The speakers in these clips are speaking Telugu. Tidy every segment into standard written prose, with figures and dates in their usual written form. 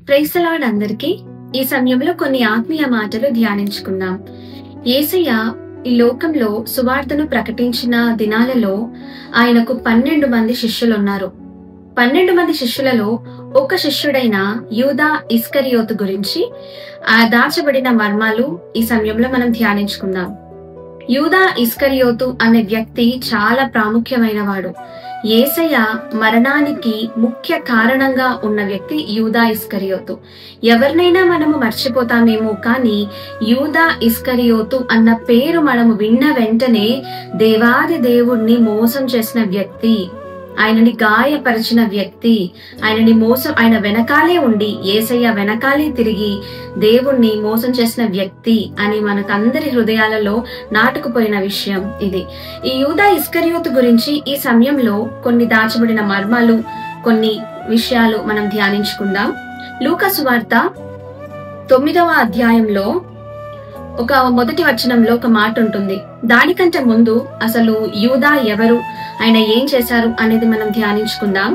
ప్రైజ్ ది లార్డ్ అందరికీ. ఈ సమయంలో కొన్ని ఆత్మీయ మాటలు ధ్యానించుకుందాం. యేసయ్య ఈ లోకంలో సువార్తను ప్రకటించిన దినాలలో ఆయనకు 12 మంది శిష్యులున్నారు. 12 మంది శిష్యులలో ఒక శిష్యుడైన యూదా ఇస్కరియోతు గురించి దాచబడిన మర్మాలు ఈ సమయంలో మనం ధ్యానించుకుందాం. యూదా ఇస్కరియోతు అనే వ్యక్తి చాలా ప్రాముఖ్యమైన వాడు. యేసయ్య మరణానికి ముఖ్య కారణంగా ఉన్న వ్యక్తి యూదా ఇస్కరియోతు. ఎవరినైనా మనము మర్చిపోతామేమో, కానీ యూదా ఇస్కరియోతు అన్న పేరు మనము విన్న వెంటనే దేవాది దేవుణ్ణి మోసం చేసిన వ్యక్తి, ఆయనని గాయపరిచిన వ్యక్తి, ఆయన వెనకాలే ఉండి యేసయ్య వెనకాలే తిరిగి దేవుణ్ణి మోసం చేసిన వ్యక్తి అని మనకందరి హృదయాలలో నాటుకుపోయిన విషయం ఇది. ఈ యూదా ఇస్కరియోతు గురించి ఈ సమయంలో కొన్ని దాచబడిన మర్మాలు, కొన్ని విషయాలు మనం ధ్యానించుకుందాం. లూకా సువార్త 9వ అధ్యాయంలో ఒక మొదటి వచనంలో ఒక మాట ఉంటుంది. దానికంటే ముందు అసలు యూదా ఎవరు, ఆయన ఏం చేశారు అనేది మనం ధ్యానించుకుందాం.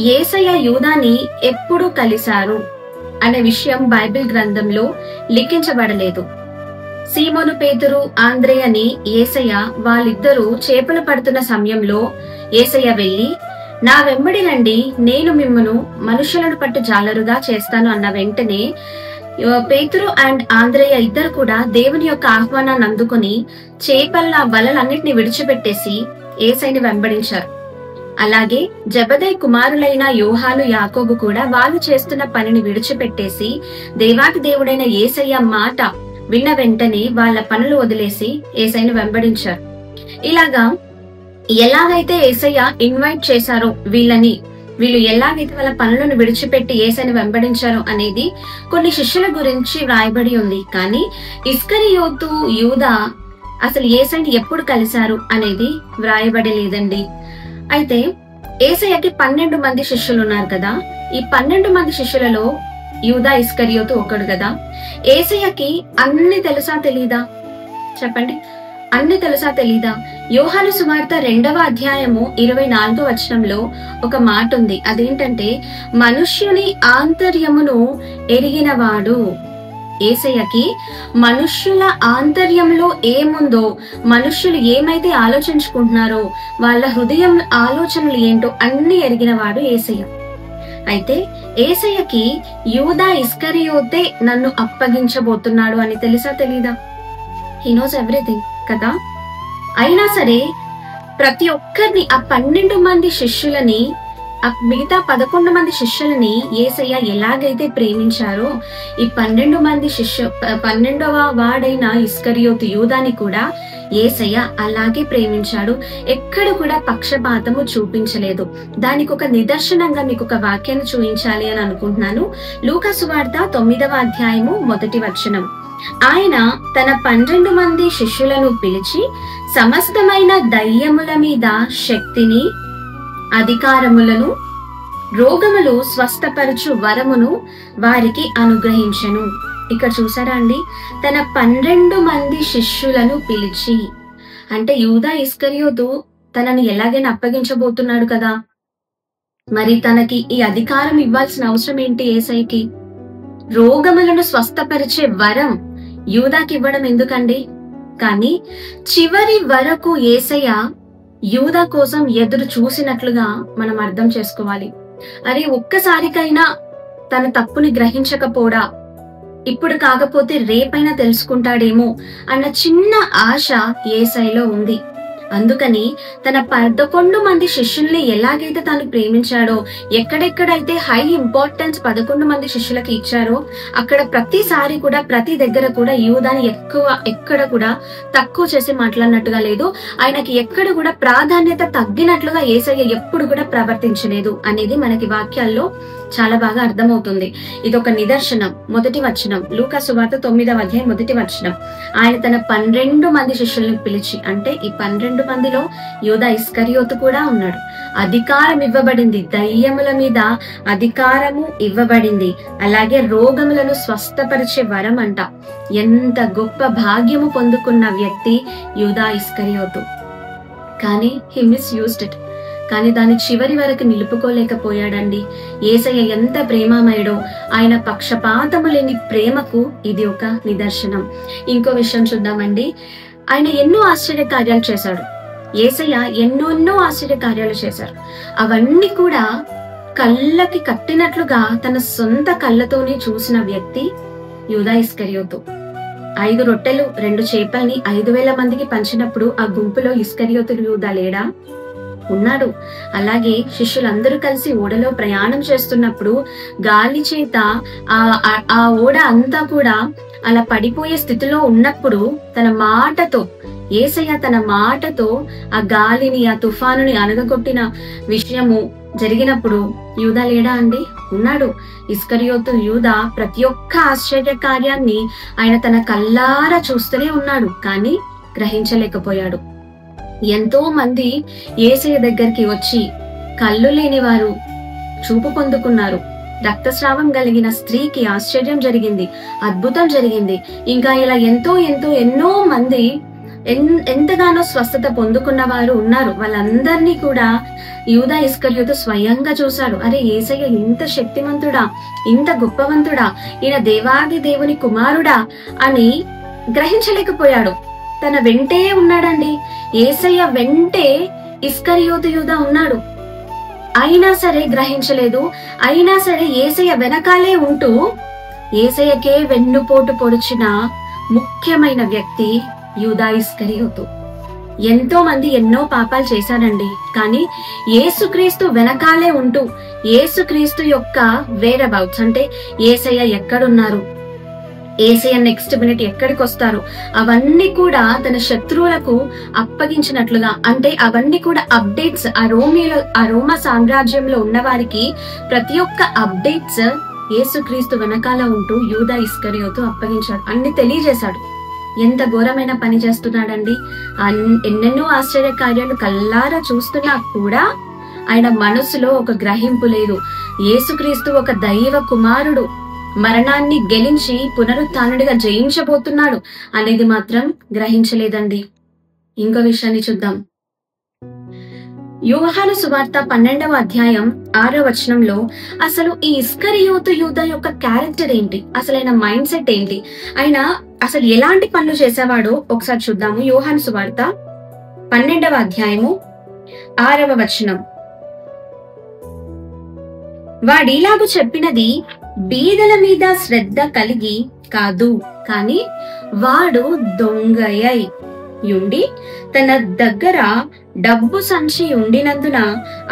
యేసయ్య యూదాని ఎప్పుడు కలిశారు అనే విషయం బైబిల్ గ్రంథంలో లిఖించబడలేదు. సీమోను పేతురు, ఆంద్రేయని యేసయ్య వాళ్ళిద్దరూ చేపలు పడుతున్న సమయంలో యేసయ్య వెళ్లి, నా వెంబడి రండి, నేను మిమ్మును మనుషులను పట్టు జాలరుగా చేస్తాను అన్న వెంటనే పేతురు అండ్ ఆంద్రేయ ఇద్దరు కూడా దేవుని యొక్క ఆహ్వానాన్ని అందుకుని చేపల వలలన్నిటిని విడిచిపెట్టేసి యేసయ్యని వెంబడించారు. అలాగే జెబెదయి కుమారులైన యోహాను, యాకోబు కూడా వాళ్ళు చేస్తున్న పనిని విడిచిపెట్టేసి దేవాది దేవుడైన యేసయ్య మాట విన్న వెంటనే వాళ్ళ పనులు వదిలేసి యేసయ్యని వెంబడించారు. ఇలాగా ఎలాగైతే యేసయ్య ఇన్వైట్ చేశారో వీళ్ళు ఎలాగైతే వాళ్ళ పనులను విడిచిపెట్టి యేసయ్యని వెంబడించారో అనేది కొన్ని శిష్యుల గురించి వ్రాయబడి ఉంది. కానీ ఇస్కరియోతు, యూదా అసలు యేసయ్యని ఎప్పుడు కలిశారు అనేది వ్రాయబడి లేదండి. అయితే యేసయ్యకి 12 మంది శిష్యులు ఉన్నారు కదా. ఈ 12 మంది శిష్యులలో యూదా ఇస్కరియోతు ఒకడు కదా. యేసయ్యకి అన్ని తెలుసా తెలీదా? చెప్పండి, అన్ని తెలుసా తెలీదా? యోహాను సువార్త 2వ అధ్యాయము 24వ వచనంలో ఒక మాట ఉంది. అదేంటంటే, మనుష్యుని ఆంతర్యమును ఎరిగినవాడు. యేసయ్యకి మనుష్యుల ఆంతర్యంలో ఏముందో, మనుష్యులు ఏమైతే ఆలోచించుకుంటున్నారో, వాళ్ళ హృదయం ఆలోచనలు ఏంటో అన్ని ఎరిగినవాడు యేసయ్య. అయితే యేసయ్యకి యూదా ఇస్కరియోతే నన్ను అప్పగించబోతున్నాడు అని తెలుసా తెలీదా? హీ నోస్ ఎవ్రీథింగ్ కదా. అయినా సరే ప్రతి ఒక్కరిని, ఆ 12 మంది శిష్యులని, ఆ మిగతా 11 మంది శిష్యులని యేసయ్య ఎలాగైతే ప్రేమించారో, ఈ 12వ వాడైన ఇస్కరియోతు యూదాని కూడా యేసయ్య అలాగే ప్రేమించాడు. ఎక్కడ కూడా పక్షపాతము చూపించలేదు. దానికి ఒక నిదర్శనంగా మీకు ఒక వాక్యాన్ని చూపించాలి అని అనుకుంటున్నాను. లూకా సువార్త 9వ అధ్యాయము 1వ వచనం. ఆయన తన 12 మంది శిష్యులను పిలిచి సమస్తమైన దయ్యముల మీద శక్తిని, అధికారములను, రోగములు స్వస్థపరచు వరమును వారికి అనుగ్రహించెను. ఇక్కడ చూసారా అండి, తన 12 మంది శిష్యులను పిలిచి, అంటే యూదా ఇస్కరియోతు తనని ఎలాగైనా అప్పగించబోతున్నాడు కదా. మరి తనకి ఈ అధికారం ఇవ్వాల్సిన అవసరం ఏంటి? యేసయ్యకి రోగములను స్వస్థపరిచే వరం యూదాకి ఇవ్వడం ఎందుకండి? కానీ చివరి వరకు యేసయ్య యూదా కోసం ఎదురు చూసినట్లుగా మనం అర్థం చేసుకోవాలి. అరే, ఒక్కసారికైనా తన తప్పుని గ్రహించకపోడా, ఇప్పుడు కాకపోతే రేపైనా తెలుసుకుంటాడేమో అన్న చిన్న ఆశ యేసయ్యలో ఉంది. అందుకని తన 11 మంది శిష్యుల్ని ఎలాగైతే తాను ప్రేమించాడో, ఎక్కడెక్కడైతే హై ఇంపార్టెన్స్ 11 మంది శిష్యులకి ఇచ్చారో అక్కడ ప్రతిసారి కూడా, ప్రతి దగ్గర కూడా యూదాని ఎక్కడ కూడా తక్కువ చేసి మాట్లాడినట్టుగా లేదు. ఆయనకి ఎక్కడ కూడా ప్రాధాన్యత తగ్గినట్లుగా యేసయ్య ఎప్పుడు కూడా ప్రవర్తించలేదు అనేది మనకి వాక్యాల్లో చాలా బాగా అర్థమవుతుంది. ఇది ఒక నిదర్శనం. 1వ వచనం, లూకా సువార్త 9వ అధ్యాయం 1వ వచనం. ఆయన తన 12 మంది శిష్యుల్ని పిలిచి, అంటే ఈ 12 మందిలో యూదా ఇస్కరియోతు కూడా ఉన్నాడు. అధికారం ఇవ్వబడింది, దయ్యముల మీద అధికారము ఇవ్వబడింది. అలాగే రోగములను స్వస్థపరిచే వరం అంట. ఎంత గొప్ప భాగ్యము పొందుకున్న వ్యక్తి యూదా ఇస్కరియోతు. కానీ హీ మిస్యూజ్డ్ ఇట్. కానీ దాని చివరి వరకు నిలుపుకోలేకపోయాడండి. యేసయ్య ఎంత ప్రేమమయుడో, ఆయన పక్షపాతము లేని ప్రేమకు ఇది ఒక నిదర్శనం. ఇంకో విషయం చూద్దామండి. ఆయన ఎన్నో ఆశ్చర్య కార్యాలు చేశాడు. యేసయ్య ఎన్నో ఆశ్చర్య కార్యాలు చేశారు. అవన్నీ కూడా కళ్ళకి కట్టినట్లుగా తన సొంత కళ్ళతోనే చూసిన వ్యక్తి యూదా ఇస్కరియోతు. 5 రొట్టెలు 2 చేపల్ని 5,000 మందికి పంచినప్పుడు ఆ గుంపులో ఇస్కరియోతు యూదా లేడా? ఉన్నాడు. అలాగే శిష్యులందరూ కలిసి ఓడలో ప్రయాణం చేస్తున్నప్పుడు గాలి చేత ఆ ఓడ అంతా కూడా అలా పడిపోయే స్థితిలో ఉన్నప్పుడు యేసయ్య తన మాటతో ఆ గాలిని, ఆ తుఫానుని అనగగొట్టిన విషయము జరిగినప్పుడు యూదా లేడా అండి? ఉన్నాడు. ఇస్కరియోతు యూదా ప్రతి ఒక్క ఆశ్చర్య కార్యాన్ని ఆయన తన కళ్ళారా చూస్తూనే ఉన్నాడు, కానీ గ్రహించలేకపోయాడు. ఎంతో మంది యేసయ్య దగ్గరికి వచ్చి కళ్ళు లేని వారు చూపు పొందుకున్నారు. రక్తస్రావం కలిగిన స్త్రీకి ఆశ్చర్యం జరిగింది, అద్భుతం జరిగింది. ఇంకా ఇలా ఎన్నో మంది ఎంతగానో స్వస్థత పొందుకున్న వారు ఉన్నారు. వాళ్ళందరినీ కూడా యూదా ఇస్కరియోతు స్వయంగా చూశాడు. అరే, యేసయ్య ఇంత శక్తివంతుడా, ఇంత గొప్పవంతుడా, ఈయన దేవాది దేవుని కుమారుడా అని గ్రహించలేకపోయాడు. తన వెంటే ఉన్నాడండి. యేసయ్య వెంటే ఇస్కరియోతు యూదా ఉన్నాడు. అయినా సరే గ్రహించలేదు. అయినా సరే యేసయ్య వెనకాలే ఉంటూ యేసయ్యకే వెన్నుపోటు పొడిచిన ముఖ్యమైన వ్యక్తి యూదా ఇస్కరియోతు. ఎంతో మంది ఎన్నో పాపాలు చేశారండి, కానీ యేసుక్రీస్తు వెనకాలే ఉంటూ యేసుక్రీస్తు యొక్క వేర్ అబౌట్స్, అంటే యేసయ్య ఎక్కడున్నారు, యేసయ్య నెక్స్ట్ మినిట్ ఎక్కడికి వస్తారు, అవన్నీ కూడా తన శత్రువులకు అప్పగించినట్లుగా, అంటే అవన్నీ కూడా అప్డేట్స్ ఆ రోమా సామ్రాజ్యంలో ఉన్న వారికి ప్రతి ఒక్క అప్డేట్స్ యేసుక్రీస్తు వెనకాల ఉంటూ యూదా ఇస్కరియోతు అప్పగించాడు, అన్ని తెలియజేశాడు. ఎంత ఘోరమైన పని చేస్తున్నాడండి. ఎన్నెన్నో ఆశ్చర్య కార్యాలు కల్లారా చూస్తున్నా కూడా ఆయన మనసులో ఒక గ్రహింపు లేదు. యేసుక్రీస్తు ఒక దైవ కుమారుడు, మరణాన్ని గెలించి పునరుత్థానుడిగా జయించబోతున్నాడు అనేది మాత్రం గ్రహించలేదండి. ఇంకో విషయాన్ని చూద్దాం. యోహాను సువార్త 12వ అధ్యాయం 6వ వచనంలో అసలు ఈ ఇస్కరియోతు యూదా యొక్క క్యారెక్టర్ ఏంటి, అసలు ఆయన మైండ్ సెట్ ఏంటి, ఆయన అసలు ఎలాంటి పనులు చేసేవాడో ఒకసారి చూద్దాము. యోహాను సువార్త 12వ అధ్యాయము 6వ వచనం. వాడిలాగు చెప్పినది బీదల మీద శ్రద్ధ కలిగి కాదు, కాని వాడు దొంగయై యుండి తన దగ్గర డబ్బు సంచి ఉండినందున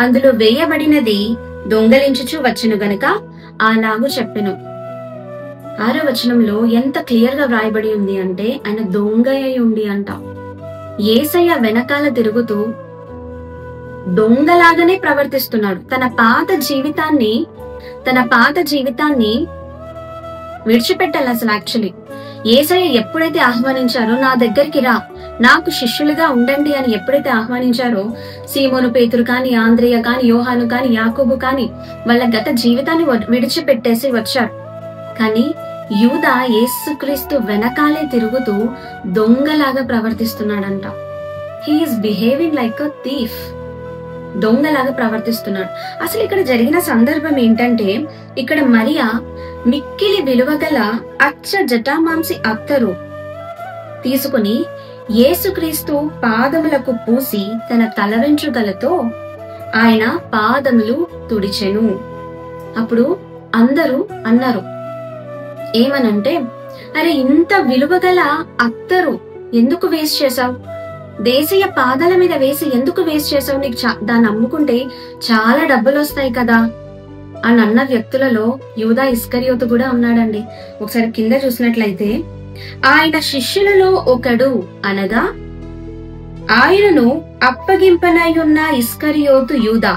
అందులో వేయబడినది దొంగలించుచు వచ్చును గనుక అలాగు చెప్పెను. 6వ వచనంలో ఎంత క్లియర్ గా వ్రాయబడి ఉంది అంటే ఆయన దొంగయ్య ఉండి అంట. యేసయ్య వెనకాల తిరుగుతూ దొంగలాగానే ప్రవర్తిస్తున్నాడు. తన పాత జీవితాన్ని విడిచిపెట్టాలి. అసలు యాక్చువల్లీ యేసయ్య ఎప్పుడైతే ఆహ్వానించారో, నా దగ్గరికి రా, నాకు శిష్యులుగా ఉండండి అని ఎప్పుడైతే ఆహ్వానించారో, సీమోను పేతురు కాని, ఆంద్రేయ కాని, యోహాను కాని, యాకోబు కాని వాళ్ళ గత జీవితాన్ని విడిచిపెట్టేసి వచ్చారు. కానీ యూదా యేసుక్రీస్తు వెనకాలే తిరుగుతూ దొంగలాగా ప్రవర్తిస్తున్నాడంట. He is behaving like a thief. దొంగలాగా ప్రవర్తిస్తున్నాడు. అసలు ఇక్కడ జరిగిన సందర్భం ఏంటంటే, ఇక్కడ మరియా మిక్కిలి విలువగల అచ్చ జటామాంసి అత్తరు తీసుకుని యేసుక్రీస్తు పాదములకు పూసి తన తల వెంట్రుకలతో ఆయన పాదములు తుడిచెను. అప్పుడు అందరూ అన్నారు, ఏమనంటే, అరే, ఇంత విలువగల అత్తరు ఎందుకు వేస్ట్ చేసావు, దేశీయ పాదాల మీద వేసి ఎందుకు వేస్ట్ చేసావు, నీకు దాన్ని అమ్ముకుంటే చాలా డబ్బులు వస్తాయి కదా అని అన్న వ్యక్తులలో యూదా ఇస్కరియోతు కూడా ఉన్నాడండి. ఒకసారి కింద చూసినట్లయితే, ఆయన శిష్యులలో ఒకడు అనగా ఆయనను అప్పగింపనయున్న ఇస్కరియోతు యూదా,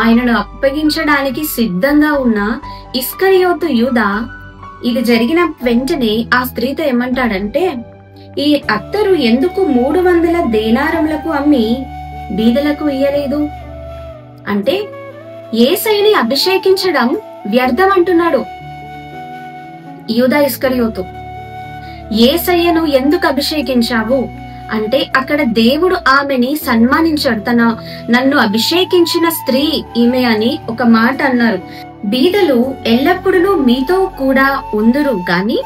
ఆయనను అప్పగించడానికి సిద్ధంగా ఉన్న ఇస్కరియోతు యూదా ఇది జరిగిన వెంటనే ఆ స్త్రీతో ఏమంటాడంటే, ఈ అత్తరు ఎందుకు 300 దేనారములకు అమ్మి బీదలకు ఇయ్యలేదు అంటే యేసయ్యని అభిషేకించడం వ్యర్థం అంటున్నాడు యూదా ఇస్కరియోతు. యేసయ్యను ఎందుకు అభిషేకించావు, అంటే అక్కడ దేవుడు ఆమెని సన్మానించాడు. నన్ను అభిషేకించిన స్త్రీ ఈమె అని ఒక మాట అన్నారు. బీదలు ఎల్లప్పుడూ మీతో కూడా ఉందురు గాని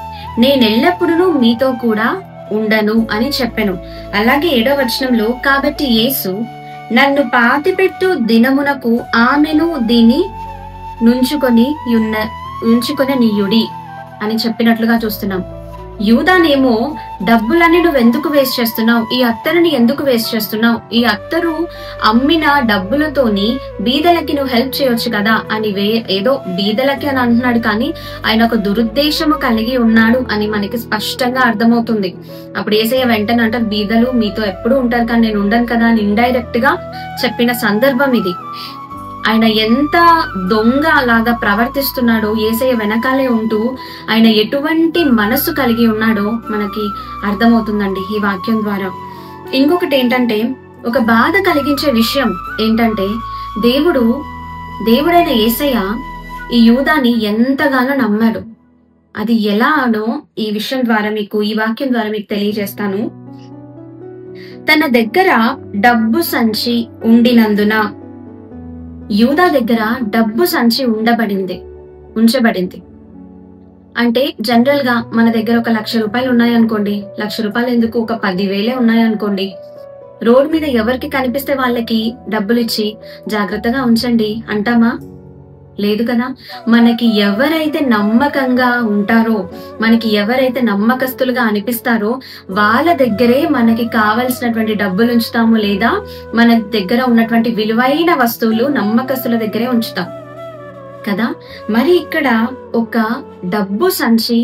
నేనెల్లప్పుడూ మీతో కూడా ఉండను అని చెప్పెను. అలాగే 7వ వచనంలో, కాబట్టి యేసు నన్ను పాతిపెట్టు దినమునకు ఆమెను దీన్ని ఉంచుకొననీయుడి అని చెప్పినట్లుగా చూస్తున్నాం. యూదానేమో డబ్బులని నువ్వెందుకు వేస్ట్ చేస్తున్నావు, ఈ అత్తరుని ఎందుకు వేస్ట్ చేస్తున్నావు, ఈ అత్తరు అమ్మిన డబ్బులతోని బీదలకి నువ్వు హెల్ప్ చేయొచ్చు కదా అని ఏదో బీదలకి అని అంటున్నాడు, కానీ ఆయన ఒక దురుద్దేశము కలిగి ఉన్నాడు అని మనకి స్పష్టంగా అర్థమవుతుంది. అప్పుడు యేసయ్య వెంటనే అంటారు, బీదలు మీతో ఎప్పుడు ఉంటారు కానీ నేను ఉండను కదా అని ఇండైరెక్ట్ గా చెప్పిన సందర్భం ఇది. ఆయన ఎంత దొంగ లాగా ప్రవర్తిస్తున్నాడో, యేసయ్య వెనకాలే ఉంటూ ఆయన ఎటువంటి మనస్సు కలిగి ఉన్నాడో మనకి అర్థమవుతుందండి ఈ వాక్యం ద్వారా. ఇంకొకటి ఏంటంటే, ఒక బాధ కలిగించే విషయం ఏంటంటే, దేవుడైన యేసయ్య ఈ యూదాని ఎంతగానో నమ్మాడు. అది ఎలానో ఈ విషయం ద్వారా ఈ వాక్యం ద్వారా మీకు తెలియజేస్తాను. తన దగ్గర డబ్బు సంచి ఉండినందున, యూదా దగ్గర డబ్బు సంచి ఉంచబడింది. అంటే జనరల్ గా మన దగ్గర ఒక 1,00,000 రూపాయలు ఉన్నాయనుకోండి, 1,00,000 రూపాయలు ఎందుకు, ఒక 10,000 ఉన్నాయనుకోండి, రోడ్ మీద ఎవరికి కనిపిస్తే వాళ్ళకి డబ్బులు ఇచ్చి జాగ్రత్తగా ఉంచండి అంటామా? లేదు కదా. మనకి ఎవరైతే నమ్మకంగా ఉంటారో, మనకి ఎవరైతే నమ్మకస్తులుగా అనిపిస్తారో వాళ్ళ దగ్గరే మనకి కావలసినటువంటి డబ్బులు ఉంచుతాము, లేదా మన దగ్గర ఉన్నటువంటి విలువైన వస్తువులు నమ్మకస్తుల దగ్గరే ఉంచుతాం కదా. మరి ఇక్కడ ఒక డబ్బు సంచి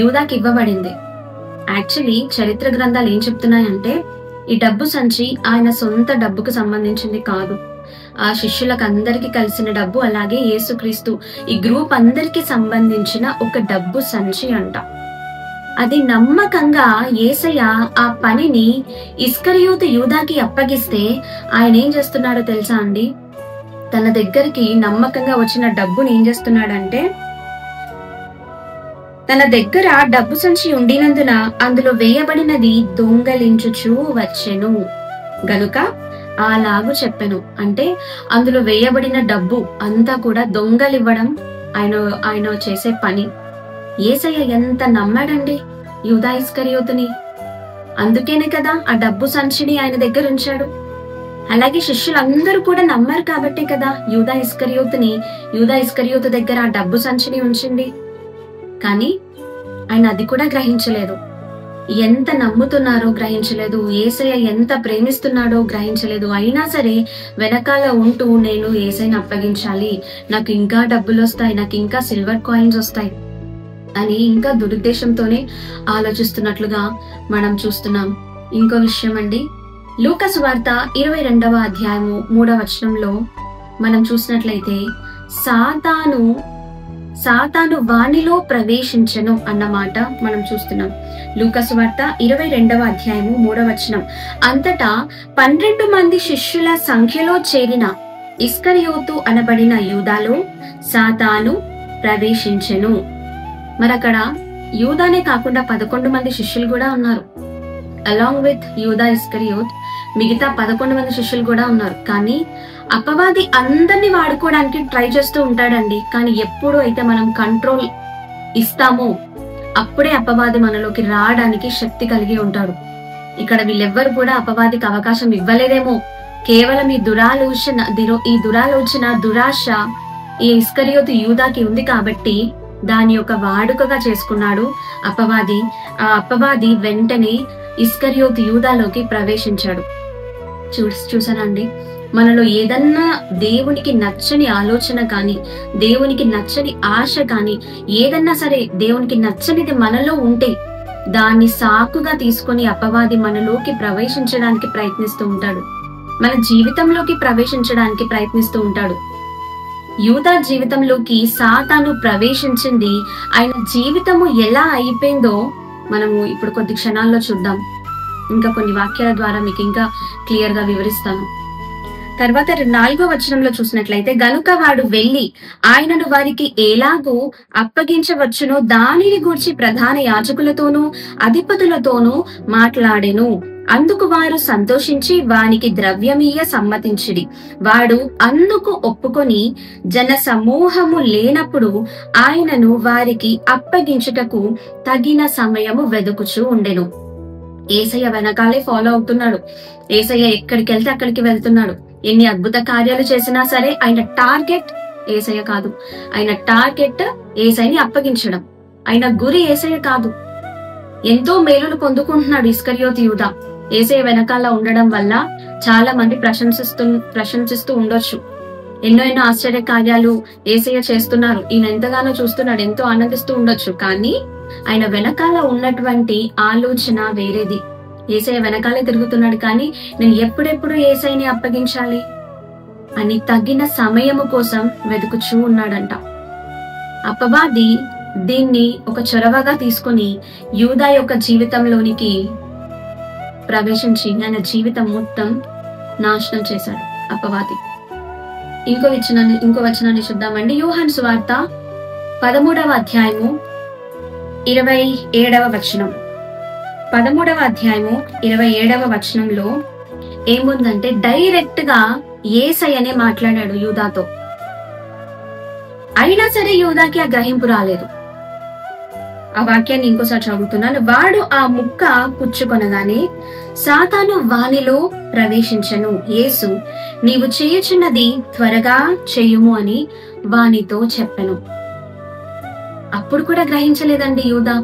యూదాకి ఇవ్వబడింది. యాక్చువల్లీ చరిత్ర గ్రంథాలు ఏం చెప్తున్నాయంటే, ఈ డబ్బు సంచి ఆయన సొంత డబ్బుకు సంబంధించింది కాదు, ఆ శిష్యులకు అందరికి కలిసిన డబ్బు, అలాగే యేసుక్రీస్తు ఈ గ్రూప్ అందరికి సంబంధించిన ఒక డబ్బు సంచి అంట. అది నమ్మకంగా యేసయ్య ఆ పనిని ఇస్కరియోతు యూదాకి అప్పగిస్తే ఆయన ఏం చేస్తున్నాడో తెలుసా అండి? తన దగ్గరికి నమ్మకంగా వచ్చిన డబ్బుని ఏం చేస్తున్నాడంటే, తన దగ్గర డబ్బు సంచి ఉండినందున అందులో వేయబడినది దొంగలించుచూ వచ్చెను గనుక అలాగూ చెప్పెను. అంటే అందులో వేయబడిన డబ్బు అంతా కూడా దొంగలివ్వడం ఆయన చేసే పని. యేసయ్య ఎంత నమ్మాడండి యూదా ఇస్కరియోతుని. అందుకేనే కదా ఆ డబ్బు సంచిని ఆయన దగ్గర ఉంచాడు. అలాగే శిష్యులందరూ కూడా నమ్మారు కాబట్టే కదా యూదా ఇస్కరియోతు దగ్గర ఆ డబ్బు సంచిని ఉంచింది. కానీ ఆయన అది కూడా గ్రహించలేదు. ఎంత నమ్ముతున్నారో గ్రహించలేదు, యేసయ్య ఎంత ప్రేమిస్తున్నాడో గ్రహించలేదు. అయినా సరే వెనకాల ఉంటూ నేను యేసయ్యని అప్పగించాలి, నాకు ఇంకా డబ్బులు వస్తాయి, నాకు ఇంకా సిల్వర్ కాయిన్స్ వస్తాయి అని ఇంకా దురుద్దేశంతోనే ఆలోచిస్తున్నట్లుగా మనం చూస్తున్నాం. ఇంకో విషయం అండి, లూకా సువార్త 22వ అధ్యాయము 3వ వచనంలో మనం చూసినట్లయితే, సాతాను వానిలో ప్రవేశించెను అన్నమాట మనం చూస్తున్నాం. లూకా సువార్త 22వ అధ్యాయము 3వ వచనం, అంతటా 12 మంది శిష్యుల సంఖ్యలో చేరిన ఇస్కరియోతు అనబడిన యూదాలో సాతాను ప్రవేశించెను. మరి అక్కడ యూదానే కాకుండా 11 మంది శిష్యులు కూడా ఉన్నారు. అలాంగ్ విత్ యూదా ఇస్కరియోత్ మిగతా 11 మంది శిష్యులు కూడా ఉన్నారు. కానీ అపవాది అందరినీ వాడుకోవడానికి ట్రై చేస్తూ ఉంటాడండి. కానీ ఎప్పుడు అయితే మనం కంట్రోల్ ఇస్తామో అప్పుడే అపవాది మనలోకి రావడానికి శక్తి కలిగి ఉంటాడు. ఇక్కడ వీళ్ళెవ్వరు కూడా అపవాదికి అవకాశం ఇవ్వలేదేమో. కేవలం ఈ దురాలోచన దురాశ ఈ ఇస్కరియోతు యూదాకి ఉంది కాబట్టి దాని యొక్క వాడుకగా చేసుకున్నాడు అపవాది. ఆ అపవాది వెంటనే ఇస్కరియోతు యూదాలోకి ప్రవేశించాడు. చూసానండి, మనలో ఏదన్నా దేవునికి నచ్చని ఆలోచన కానీ, దేవునికి నచ్చని ఆశ కానీ, ఏదన్నా సరే దేవునికి నచ్చనిది మనలో ఉంటే దాన్ని సాకుగా తీసుకొని అపవాది మనలోకి ప్రవేశించడానికి ప్రయత్నిస్తూ ఉంటాడు, మన జీవితంలోకి ప్రవేశించడానికి ప్రయత్నిస్తూ ఉంటాడు. యూదా జీవితంలోకి సాతాను ప్రవేశించింది. ఆయన జీవితము ఎలా అయిపోయిందో మనము ఇప్పుడు కొద్ది క్షణాల్లో చూద్దాం. ఇంకా కొన్ని వాక్యాల ద్వారా మీకు ఇంకా క్లియర్ గా వివరిస్తాను. తర్వాత 4వ వచనంలో చూసినట్లయితే, గనుక వాడు వెళ్లి ఆయనను వారికి ఎలాగూ అప్పగించవచ్చునో దానిని గూర్చి ప్రధాన యాజకులతోనూ అధిపతులతోనూ మాట్లాడెను. అందుకు వారు సంతోషించి వానికి ద్రవ్యమియ్య సమ్మతించిరి. వాడు అందుకు ఒప్పుకొని జన సమూహము లేనప్పుడు ఆయనను వారికి అప్పగించుటకు తగిన సమయము వెదుకుచూ ఉండెను. యేసయ్య వెనకాలే ఫాలో అవుతున్నాడు. యేసయ్య ఎక్కడికి వెళ్తే అక్కడికి వెళ్తున్నాడు. ఎన్ని అద్భుత కార్యాలు చేసినా సరే ఆయన టార్గెట్ యేసయ్య కాదు. ఆయన టార్గెట్ యేసయ్యని అప్పగించడం. ఆయన గురి యేసయ్య కాదు. ఎంతో మేలులు పొందుకుంటున్నాడు ఇస్కరియోతు యూదా. యేసయ్య వెనకాల ఉండడం వల్ల చాలా మంది ప్రశంసిస్తూ ఉండొచ్చు. ఎన్నో ఆశ్చర్య కార్యాలు యేసయ్య చేస్తున్నారు. ఈయన ఎంతగానో చూస్తున్నాడు, ఎంతో ఆనందిస్తూ ఉండొచ్చు. కానీ ఆయన వెనకాల ఉన్నటువంటి ఆలోచన వేరేది. యేసయ్య వెనకాలే తిరుగుతున్నాడు, కానీ నేను ఎప్పుడెప్పుడు యేసయ్యని అప్పగించాలి అని తగిన సమయము కోసం వెతుకుచూ ఉన్నాడంట. అపవాది దీన్ని ఒక చొరవగా తీసుకుని యూదా యొక్క జీవితంలోనికి ప్రవేశించి ఆయన జీవితం మొత్తం నాశనం చేశాడు అపవాది. ఇంకో వచనాన్ని చూద్దామండి. యోహాను సువార్త 13వ అధ్యాయము 27వ వచనం. 13వ అధ్యాయము 27వ వచనంలో ఏముందంటే, డైరెక్ట్ గా యేసయ్యనే మాట్లాడాడు యూదాతో. అయినా సరే యూదాకి ఆ గ్రహింపు రాలేదు. ఆ వాక్యాన్ని ఇంకోసారి చదువుతున్నాను. వాడు ఆ ముక్క పుచ్చుకొనగానే సాతాను వానిలో ప్రవేశించెను. యేసు, నీవు చేయుచున్నది త్వరగా చేయుము అని వానితో చెప్పెను. అప్పుడు కూడా గ్రహించలేదండి యూదా.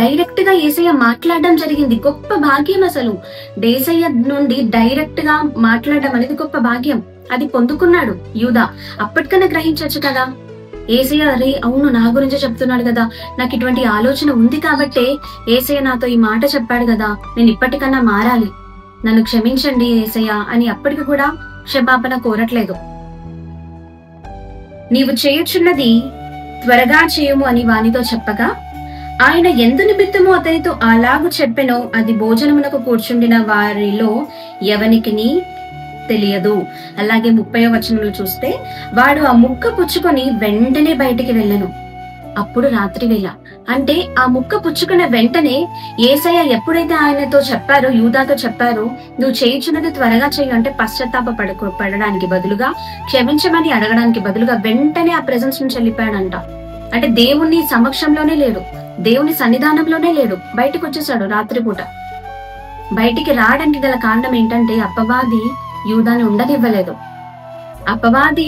డైరెక్ట్ గా యేసయ్య మాట్లాడడం జరిగింది. గొప్ప భాగ్యం. అసలు యేసయ్య నుండి డైరెక్ట్ గా మాట్లాడడం అనేది గొప్ప భాగ్యం. అది పొందుకున్నాడు యూదా. అప్పటికన్నా గ్రహించవచ్చు కదా. యేసయ్య అరే అవును, నా గురించే చెప్తున్నాడు కదా, నాకు ఇటువంటి ఆలోచన ఉంది కాబట్టే యేసయ్య నాతో ఈ మాట చెప్పాడు కదా, నేను ఇప్పటికన్నా మారాలి, నన్ను క్షమించండి యేసయ్య అని అప్పటికి కూడా క్షమాపణ కోరట్లేదు. నీవు చేయుచున్నది త్వరగా చేయుము అని వానితో చెప్పగా, ఆయన ఎందు నిమిత్తము అతనితో అలాగు చెప్పెనో అది భోజనమునకు కూర్చుండిన వారిలో ఎవనికిని తెలియదు. అలాగే 30వ వచనంలో చూస్తే, వాడు ఆ ముక్క పుచ్చుకొని వెంటనే బయటికి వెళ్ళను. అప్పుడు రాత్రి వేళ. అంటే ఆ ముక్క పుచ్చుకున్న వెంటనే యేసయ్య ఎప్పుడైతే ఆయనతో చెప్పారో, యూదాతో చెప్పారో, నువ్వు చేయుచున్నది త్వరగా చేయు అంటే పశ్చాత్తాప పడడానికి బదులుగా, క్షమించమని అడగడానికి బదులుగా వెంటనే ఆ ప్రెజెన్స్ నుంచి వెళ్ళిపోయాడంట. అంటే దేవుని సమక్షంలోనే లేడు, దేవుని సన్నిధానంలోనే లేడు, బయటకు వచ్చేసాడు రాత్రిపూట. బయటికి రావడానికి గల కారణం ఏంటంటే అపవాది యూదాని ఉండనివ్వలేదు. అపవాది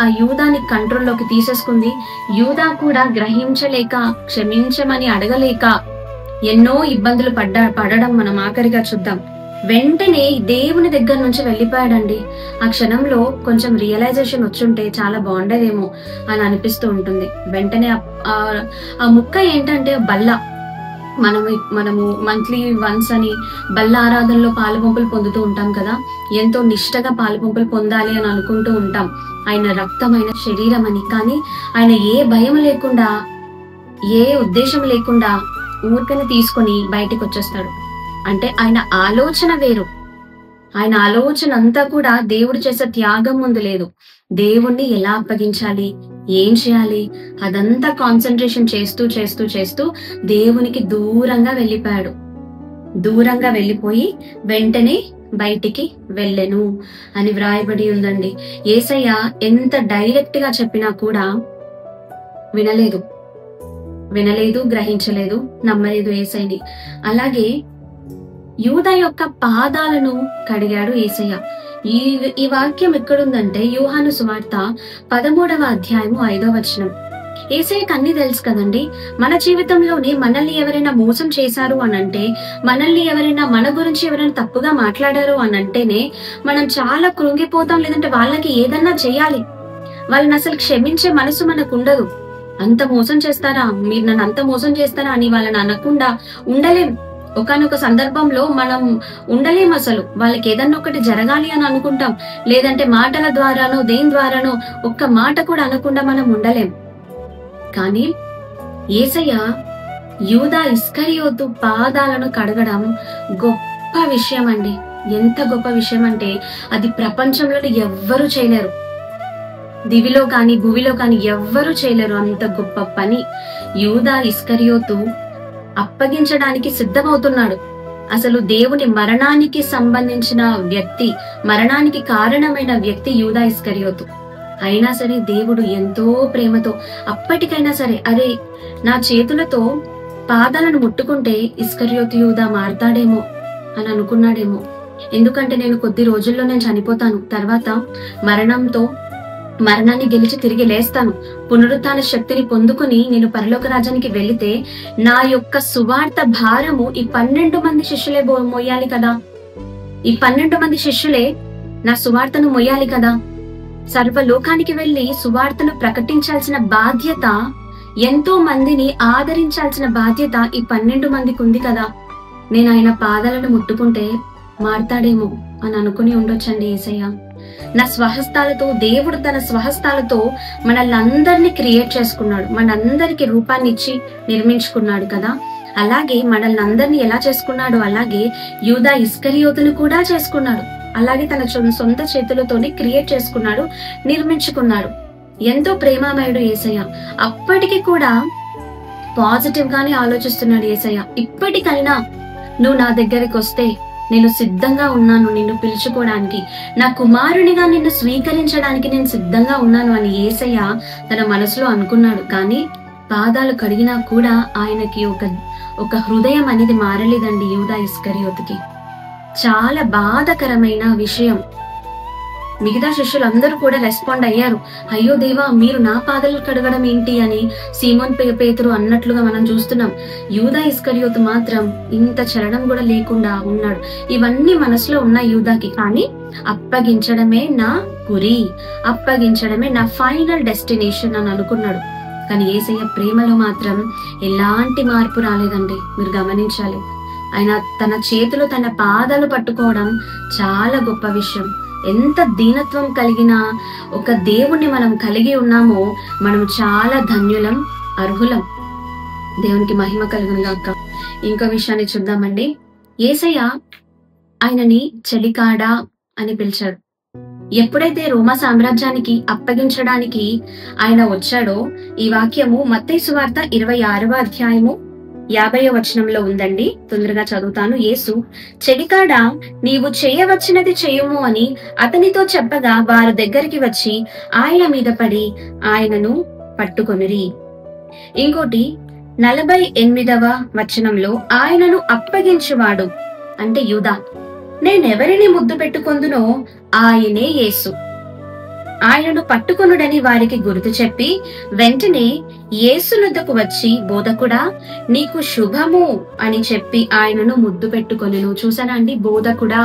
ఆ యూదాని కంట్రోల్లోకి తీసేసుకుంది. యూదా కూడా గ్రహించలేక, క్షమించమని అడగలేక ఎన్నో ఇబ్బందులు పడడం మనం ఆఖరిగా చూద్దాం. వెంటనే దేవుని దగ్గర నుంచి వెళ్ళిపోయాడండి. ఆ క్షణంలో కొంచెం రియలైజేషన్ వచ్చుంటే చాలా బాగుండేదేమో అని అనిపిస్తూ ఉంటుంది. వెంటనే ఆ ముక్క ఏంటంటే బల్ల. మనము మంత్లీ వన్స్ అని బల్ల ఆరాధనలో పాలుపంపులు పొందుతూ ఉంటాం కదా. ఎంతో నిష్టగా పాలుపంపులు పొందాలి అని అనుకుంటూ ఉంటాం, ఆయన రక్తం, ఆయన శరీరం అని. కానీ ఆయన ఏ భయం లేకుండా, ఏ ఉద్దేశం లేకుండా ఊరికని తీసుకొని బయటికి వచ్చేస్తాడు. అంటే ఆయన ఆలోచన వేరు. ఆయన ఆలోచన అంతా కూడా దేవుడు చేసే త్యాగం ముందు లేదు. దేవుణ్ణి ఎలా అప్పగించాలి, ఏం చేయాలి, అదంతా కాన్సన్ట్రేషన్ చేస్తూ చేస్తూ చేస్తూ దేవునికి దూరంగా వెళ్ళిపోయాడు. దూరంగా వెళ్ళిపోయి వెంటనే బయటికి వెళ్ళెను అని వ్రాయబడి ఉందండి. యేసయ్య ఎంత డైరెక్ట్ గా చెప్పినా కూడా వినలేదు, గ్రహించలేదు, నమ్మలేదు యేసయ్యని. అలాగే యూదా యొక్క పాదాలను కడిగాడు యేసయ్య. ఈ వాక్యం ఎక్కడుందంటే యోహాను సువార్త 13వ అధ్యాయము 5వ వచనం. యేసయ్యకి అన్ని తెలుసు కదండి. మన జీవితంలోనే మనల్ని ఎవరైనా మోసం చేశారు అనంటే, మనల్ని ఎవరైనా, మన గురించి ఎవరైనా తప్పుగా మాట్లాడారు అనంటేనే మనం చాలా కృంగిపోతాం. లేదంటే వాళ్ళకి ఏదన్నా చేయాలి, వాళ్ళని అసలు క్షమించే మనసు మనకు ఉండదు. అంత మోసం చేస్తారా, మీరు నన్ను అంత మోసం చేస్తారా అని వాళ్ళని అనకుండా ఉండలేం. ఒకానొక సందర్భంలో మనం ఉండలేం. అసలు వాళ్ళకి ఏదన్నా ఒకటి జరగాలి అని అనుకుంటాం. లేదంటే మాటల ద్వారానో దేని ద్వారానో ఒక్క మాట కూడా అనకుండా మనం ఉండలేం. కానీ యేసయ్య యూదా ఇస్కరియోతు పాదాలను కడగడం గొప్ప విషయం అండి. ఎంత గొప్ప విషయం అంటే అది ప్రపంచంలో ఎవ్వరూ చేయలేరు. దివిలో కానీ భూమిలో కానీ ఎవ్వరూ చేయలేరు అంత గొప్ప పని. యూదా ఇస్కరియోతు అప్పగించడానికి సిద్ధమవుతున్నాడు. అసలు దేవుని మరణానికి సంబంధించిన వ్యక్తి, మరణానికి కారణమైన వ్యక్తి యూదా ఇస్కరియోతు. అయినా సరే దేవుడు ఎంతో ప్రేమతో అప్పటికైనా సరే, అరే నా చేతులతో పాదాలను ముట్టుకుంటే ఇస్కరియోతు యూదా మారతాడేమో అని అనుకున్నాడేమో. ఎందుకంటే నేను కొద్ది రోజుల్లో నేను చనిపోతాను, తర్వాత మరణాన్ని గెలిచి తిరిగి లేస్తాను, పునరుత్థాన శక్తిని పొందుకుని నేను పరలోక రాజ్యానికి వెళితే నా యొక్క సువార్త భారము ఈ 12 మంది శిష్యులే మోయాలి కదా. ఈ 12 మంది శిష్యులే నా సువార్తను మోయాలి కదా. సర్వలోకానికి వెళ్లి సువార్తను ప్రకటించాల్సిన బాధ్యత, ఎంతో మందిని ఆదరించాల్సిన బాధ్యత ఈ 12 మందికి ఉంది కదా. నేను ఆయన పాదాలను ముట్టుకుంటే మారతాడేమో అని అనుకుని ఉండొచ్చండి యేసయ్య. నా స్వహస్తాలతో, దేవుడు తన స్వహస్తాలతో మనల్ని అందరినీ క్రియేట్ చేసుకున్నాడు, మనందరికి రూపాన్ని ఇచ్చి నిర్మించుకున్నాడు కదా. అలాగే మనల్ని అందరినీ ఎలా చేసుకున్నాడు, అలాగే యూదా ఇస్కరియోతును కూడా చేసుకున్నాడు. అలాగే తన సొంత చేతులతోనే క్రియేట్ చేసుకున్నాడు, నిర్మించుకున్నాడు. ఎంతో ప్రేమామయుడు యేసయ్య. అప్పటికి కూడా పాజిటివ్ గానే ఆలోచిస్తున్నాడు యేసయ్య. ఇప్పటికైనా నువ్వు నా దగ్గరికి వస్తే నేను సిద్ధంగా ఉన్నాను నిన్ను పిలుచుకోవడానికి, నా కుమారునిగా నిన్ను స్వీకరించడానికి నేను సిద్ధంగా ఉన్నాను అని యేసయ్య తన మనసులో అనుకున్నాడు. కానీ పాదాలు కడిగినా కూడా ఆయనకి ఒక హృదయం అనేది మారలేదండి యూదా ఇస్కరియోతుకి. చాలా బాధాకరమైన విషయం. మిగతా శిష్యులందరూ కూడా రెస్పాండ్ అయ్యారు, అయ్యో దేవా మీరు నా పాదాలు కడగడం ఏంటి అని సీమోన్ పేతురు అన్నట్లుగా మనం చూస్తున్నాం. యూదా ఇస్కరియోతు మాత్రం ఇంత చలనం కూడా లేకుండా ఉన్నాడు. ఇవన్నీ మనసులో ఉన్న యూదాకి. కానీ అప్పగించడమే నా గురి, అప్పగించడమే నా ఫైనల్ డెస్టినేషన్ అని అనుకున్నాడు. కానీ యేసయ్య ప్రేమలో మాత్రం ఎలాంటి మార్పు రాలేదండి. మీరు గమనించాలి, ఆయన తన చేతులు తన పాదాలు పట్టుకోవడం చాలా గొప్ప విషయం. ఎంత దీనత్వం కలిగిన ఒక దేవుణ్ణి మనం కలిగి ఉన్నామో మనం చాలా ధన్యులం, అర్హులం. దేవునికి మహిమ కలుగును గాక. ఇంకో విషయాన్ని చూద్దామండి. యేసయ్య ఆయనని చెలికాడా అని పిలిచాడు. ఎప్పుడైతే రోమా సామ్రాజ్యానికి అప్పగించడానికి ఆయన వచ్చాడో, ఈ వాక్యము మత్తయి సువార్త 26వ అధ్యాయము 50వ వచనంలో ఉందండి. తొందరగా చదువుతాను. యేసు, చెలికాడా నీవు చేయవచ్చినది చేయుము అని అతనితో చెప్పగా వారి దగ్గరికి వచ్చి ఆయన మీద పడి ఆయనను పట్టుకొనిరి. ఇంకోటి 48వ వచనంలో ఆయనను అప్పగించువాడు అంటే యూదా, నేనెవరిని ముద్దు పెట్టుకొందునో ఆయనే యేసు, ఆయనను పట్టుకొనుడని వారికి గుర్తు చెప్పి వెంటనే యేసునొద్దకు వచ్చి బోధకుడా నీకు శుభము అని చెప్పి ఆయనను ముద్దు పెట్టుకొనెను. చూసారా అండి, బోధకుడా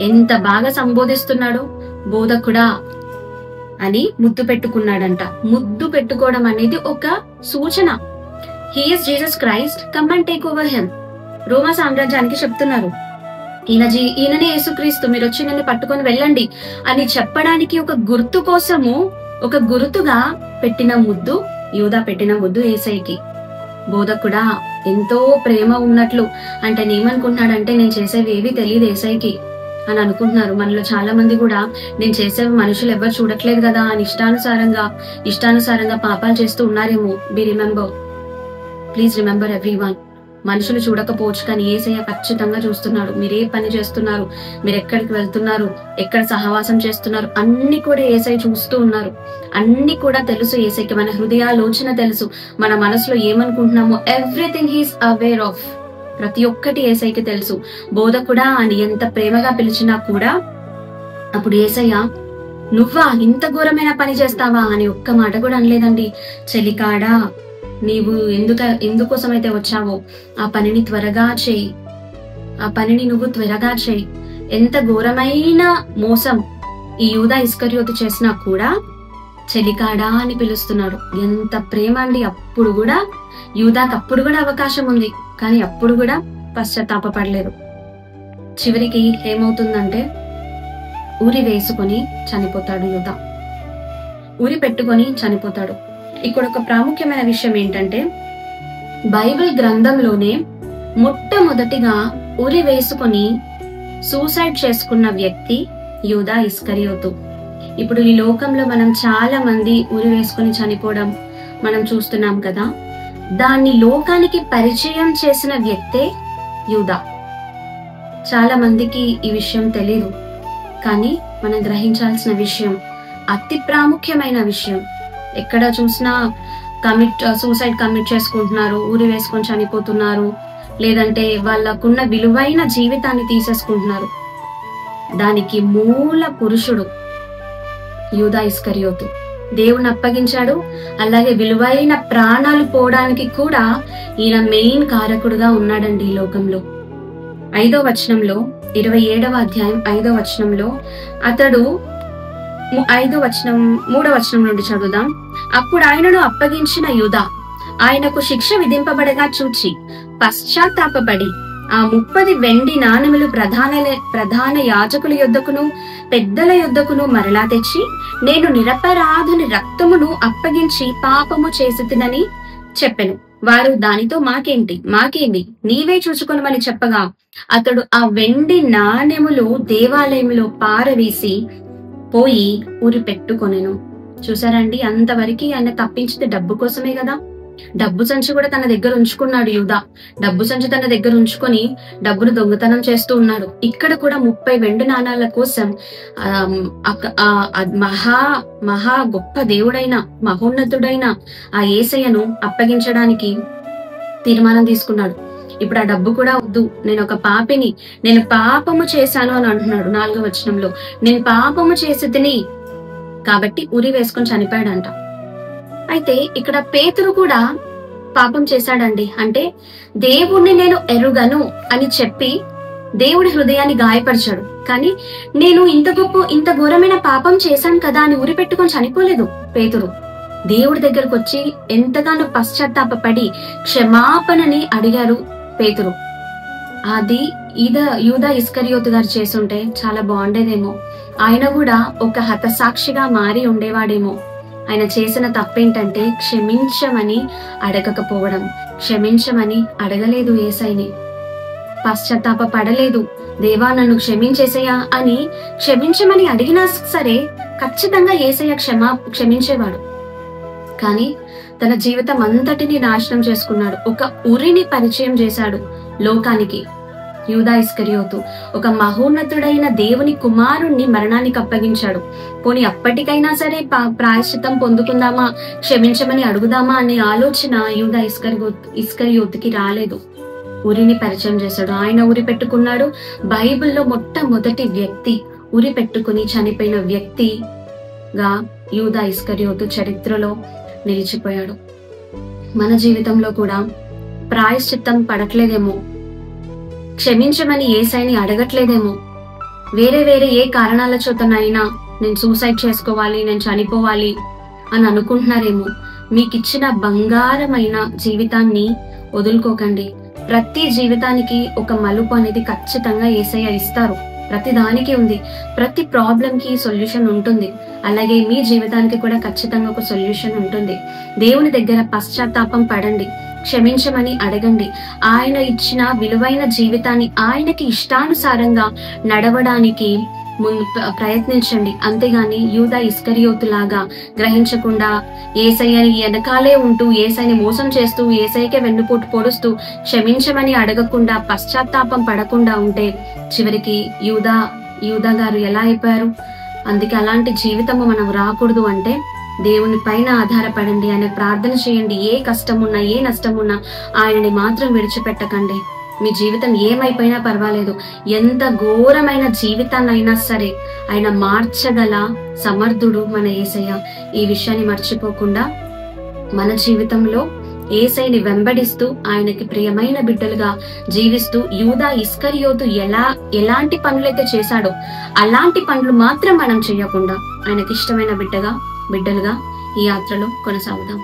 ఎంత బాగా సంబోధిస్తున్నాడు. బోధకుడా అని ముద్దు పెట్టుకున్నాడంట. ముద్దు పెట్టుకోవడం అనేది ఒక సూచన. He is Jesus Christ, come and take over him. రోమా సామ్రాజ్యానికి చెప్తున్నారు, ఈయననే యేసుక్రీస్తు, మీరు వచ్చి నన్ను పట్టుకొని వెళ్ళండి అని చెప్పడానికి ఒక గుర్తు కోసము, ఒక గుర్తుగా పెట్టిన ముద్దు, యూదా పెట్టిన ముద్దు యేసయ్యకి. బోధకుడా ఎంతో ప్రేమ ఉన్నట్లు అంటే ఏమనుకుంటున్నాడంటే నేను చేసేవి ఏవి తెలియదు యేసయ్యకి అని అనుకుంటున్నారు. మనలో చాలా మంది కూడా నేను చేసేవి మనుషులు ఎవరు చూడట్లేదు కదా అని ఇష్టానుసారంగా పాపాలు చేస్తూ ఉన్నారేమో. ప్లీజ్ రిమెంబర్ ఎవ్రీవన్, మనుషులు చూడకపోవచ్చు కానీ యేసయ్య ఖచ్చితంగా చూస్తున్నాడు. మీరు ఏ పని చేస్తున్నారు, మీరు ఎక్కడికి వెళ్తున్నారు, ఎక్కడ సహవాసం చేస్తున్నారు, అన్ని కూడా యేసయ్య చూస్తూ ఉన్నారు. అన్ని కూడా తెలుసు యేసయ్యకి. మన హృదయాలోచన తెలుసు, మన మనసులో ఏమనుకుంటున్నామో ఎవ్రీథింగ్ హీస్ అవేర్ ఆఫ్. ప్రతి ఒక్కటి యేసయ్యకి తెలుసు. బోధకుడా అని ఎంత ప్రేమగా పిలిచినా కూడా అప్పుడు యేసయ్య నువ్వా ఇంత ఘోరమైన పని చేస్తావా అని ఒక్క మాట కూడా అనలేదండి. చెలికాడా నీవు ఎందుకోసమైతే వచ్చావో ఆ పనిని త్వరగా చేయి, ఆ పనిని నువ్వు త్వరగా చేయి. ఎంత ఘోరమైన మోసం ఈ యూదా ఇస్కరియోతు చేసినా కూడా చెలికాడా అని పిలుస్తున్నాడు. ఎంత ప్రేమ అండి. అప్పుడు కూడా యూదాకి అప్పుడు కూడా అవకాశం ఉంది, కానీ అప్పుడు కూడా పశ్చాత్తాపపడలేదు. చివరికి ఏమవుతుందంటే ఊరి వేసుకొని చనిపోతాడు యూదా. ఊరి పెట్టుకొని చనిపోతాడు. ఇక్కడ ఒక ప్రాముఖ్యమైన విషయం ఏంటంటే బైబిల్ గ్రంథంలోనే మొట్టమొదటిగా ఉరి వేసుకొని సూసైడ్ చేసుకున్న వ్యక్తి యూదా ఇస్కరియోతు. ఇప్పుడు ఈ లోకంలో మనం చాలా మంది ఉరి వేసుకుని చనిపోవడం మనం చూస్తున్నాం కదా. దాన్ని లోకానికి పరిచయం చేసిన వ్యక్తే యూదా. చాలా మందికి ఈ విషయం తెలీదు, కానీ మనం గ్రహించాల్సిన విషయం, అతి ప్రాముఖ్యమైన విషయం. ఎక్కడ చూసినా సూసైడ్ కమిట్ చేసుకుంటున్నారు, ఊరి వేసుకొని చనిపోతున్నారు, లేదంటే వాళ్ళకున్న విలువైన జీవితాన్ని తీసేసుకుంటున్నారు. దానికి మూల పురుషుడు యూదా ఇస్కరియోతు. దేవుని అప్పగించాడు, అలాగే విలువైన ప్రాణాలు పోవడానికి కూడా ఈయన మెయిన్ కారకుడుగా ఉన్నాడండి ఈ లోకంలో. 5వ వచనంలో 27వ అధ్యాయం 5వ వచనంలో అతడు 3వ వచనం నుండి చదువుదాం. అప్పుడు ఆయనను అప్పగించిన యూదా ఆయనకు శిక్ష విధింపబడగా చూచి పశ్చాత్తాపపడి ఆ 30 వెండి నాణెములు ప్రధాన యాజకుల యొద్దకును పెద్దల యొద్దకును మరలా తెచ్చి, నేను నిరపరాధుని రక్తమును అప్పగించి పాపము చేసితినని చెప్పెను. వారు దానితో మాకేంటి నీవే చూసుకొనమని చెప్పగా, అతడు ఆ వెండి నాణెములు దేవాలయంలో పారవేసి పోయి ఉరి పెట్టుకొనెను. చూసారండి, అంతవరకు ఆయన తప్పించితే డబ్బు కోసమే కదా. డబ్బు సంచి కూడా తన దగ్గర ఉంచుకున్నాడు యూదా. డబ్బు సంచి తన దగ్గర ఉంచుకొని డబ్బును దొంగతనం చేస్తూ ఉన్నాడు. ఇక్కడ కూడా 30 వెండి నాణాల కోసం మహా గొప్ప దేవుడైన మహోన్నతుడైన ఆ యేసయ్యను అప్పగించడానికి తీర్మానం తీసుకున్నాడు. ఇప్పుడు ఆ డబ్బు కూడా వద్దు, నేను ఒక పాపిని, నేను పాపము చేశాను అని అంటున్నాడు 4వ వచనంలో. నేను పాపము చేసి తిని కాబట్టి ఉరి వేసుకొని చనిపోయాడంట. అయితే ఇక్కడ పేతురు కూడా పాపం చేశాడండి. అంటే దేవుణ్ణి నేను ఎరుగను అని చెప్పి దేవుడి హృదయాన్ని గాయపరిచాడు. కానీ నేను ఇంత ఘోరమైన పాపం చేశాను కదా అని ఉరి పెట్టుకొని చనిపోలేదు పేతురు. దేవుడి దగ్గరకు వచ్చి ఎంతగానో పశ్చాత్తాపపడి క్షమాపణని అడిగారు పేతురు. అది యూదా ఇస్కరియోతు గారు చేసుంటే చాలా బాగుండేదేమో. ఆయన కూడా ఒక హతసాక్షిగా మారి ఉండేవాడేమో. ఆయన చేసిన తప్పేంటంటే క్షమించమని అడగకపోవడం. క్షమించమని అడగలేదు యేసయ్యని, పశ్చాత్తాప పడలేదు. దేవా నన్ను క్షమించేసయ్యా అని క్షమించమని అడిగినా సరే ఖచ్చితంగా యేసయ్య క్షమించేవాడు. కానీ తన జీవితం అంతటిని నాశనం చేసుకున్నాడు. ఒక ఉరిని పరిచయం చేశాడు లోకానికి యూదా ఇస్కరియోతు. ఒక మహోన్నతుడైన దేవుని కుమారుణ్ణి మరణానికి అప్పగించాడు. పోనీ అప్పటికైనా సరే ప్రాయశ్చిత్తం పొందుకుందామా, క్షమించమని అడుగుదామా అనే ఆలోచన యూదా ఇస్కరియోతుకి రాలేదు. ఉరిని పరిచయం చేశాడు. ఆయన ఉరి పెట్టుకున్నాడు. బైబిల్లో మొట్టమొదటి వ్యక్తి ఉరి పెట్టుకుని చనిపోయిన వ్యక్తిగా యూదా ఇస్కరియోతు చరిత్రలో నిలిచిపోయాడు. మన జీవితంలో కూడా ప్రాయశ్చిత్తం పడట్లేదేమో, క్షమించమని యేసయ్యని అడగట్లేదేమో, వేరే ఏ కారణాల చేతనైనా నేను సూసైడ్ చేసుకోవాలి, నేను చనిపోవాలి అని అనుకుంటున్నారేమో. మీకు ఇచ్చిన బంగారమైన జీవితాన్ని వదులుకోకండి. ప్రతి జీవితానికి ఒక మలుపు అనేది ఖచ్చితంగా యేసయ్య ఇస్తారు. ప్రతి దానికి ఉంది. ప్రతి ప్రాబ్లం కి సొల్యూషన్ ఉంటుంది. అలాగే మీ జీవితానికి కూడా ఖచ్చితంగా ఒక సొల్యూషన్ ఉంటుంది. దేవుని దగ్గర పశ్చాత్తాపం పడండి, క్షమించమని అడగండి. ఆయన ఇచ్చిన విలువైన జీవితాన్ని ఆయనకి ఇష్టానుసారంగా నడవడానికి ప్రయత్నించండి. అంతేగాని యూదా ఇస్కరియోతు లాగా గ్రహించకుండా యేసయ్య వెనకాలే ఉంటూ యేసయ్యని మోసం చేస్తూ యేసయ్యకే వెన్నుపోటు పొడుస్తూ క్షమించమని అడగకుండా పశ్చాత్తాపం పడకుండా ఉంటే చివరికి యూదా గారు ఎలా అయిపోయారు. అందుకే అలాంటి జీవితము మనం రాకూడదు అంటే దేవుని పైన ఆధారపడండి, ఆయన ప్రార్థన చేయండి. ఏ కష్టమున్నా ఏ నష్టమున్నా ఆయనని మాత్రం విడిచిపెట్టకండి. మీ జీవితం ఏమైపోయినా పర్వాలేదు, ఎంత ఘోరమైన జీవితాన్నైనా సరే ఆయన మార్చగల సమర్థుడు మన యేసయ్య. ఈ విషయాన్ని మర్చిపోకుండా మన జీవితంలో యేసయ్యని వెంబడిస్తూ ఆయనకి ప్రియమైన బిడ్డలుగా జీవిస్తూ యూదా ఇస్కరియోతు ఎలాంటి పనులైతే చేశాడో అలాంటి పనులు మాత్రం మనం చేయకుండా ఆయనకి ఇష్టమైన బిడ్డలుగా ఈ యాత్రలో కొనసాగుదాం.